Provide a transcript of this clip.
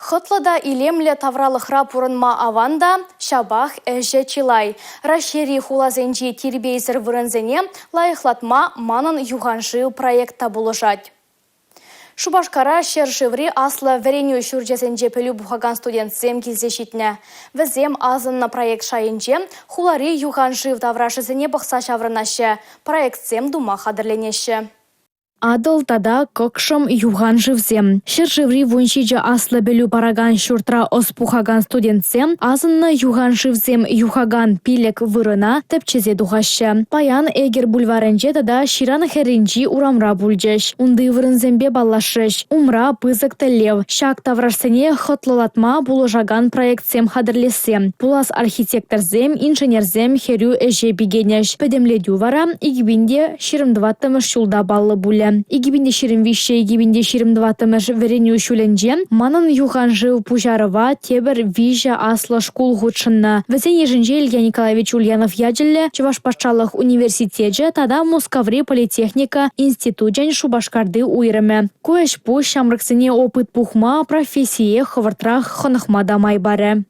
Хотлада илемле тавралыхра пурынма аванда, шабах әжі чилай. Рашери хулазенжи тирбейзір вырынзене лайықлатма манын юғанжы проекта болышать. Шубашкара шершеври аслы вереню шүржесенже пелю бухаган студентсем кездешітіне. Візем азынна проект шайынже хулари юғанжы таврашызене бұқса шаврынашы. Проектсем дума қадырленеші. Адыл тада кокшым юған живзем. Шершеври вуншиджа аслы белю параган шуртра оспухаган студентсем, азынны юған живзем юхаган пилек вырына тепчезе духашы. Паян эгер бульваренже тада ширан херинжи урамра бульджеш. Унды вырынзембе баллашыш. Умра пызык телев. Шак таврашсене хотлалатма булыжаган проектсем хадырлесем. Пулас архитекторзем, инженерзем херю эже бигенеш. Педемледю вара игибинде 22 шулда баллы буле. Игибинде ширим вище, игибинде ширим 20 вереню шуленже, манын юхан жив пужарова тебер вижа асла школ гудшынна. Везен еженже Илья Николаевич Ульянов яджелле, Чувашпашчалых университетже, тада Москаври политехника институджен Шубашкарды уйрыме. Коеш пу шамрыксыне опыт пухма профессие хвартрах хонахмада майбаре.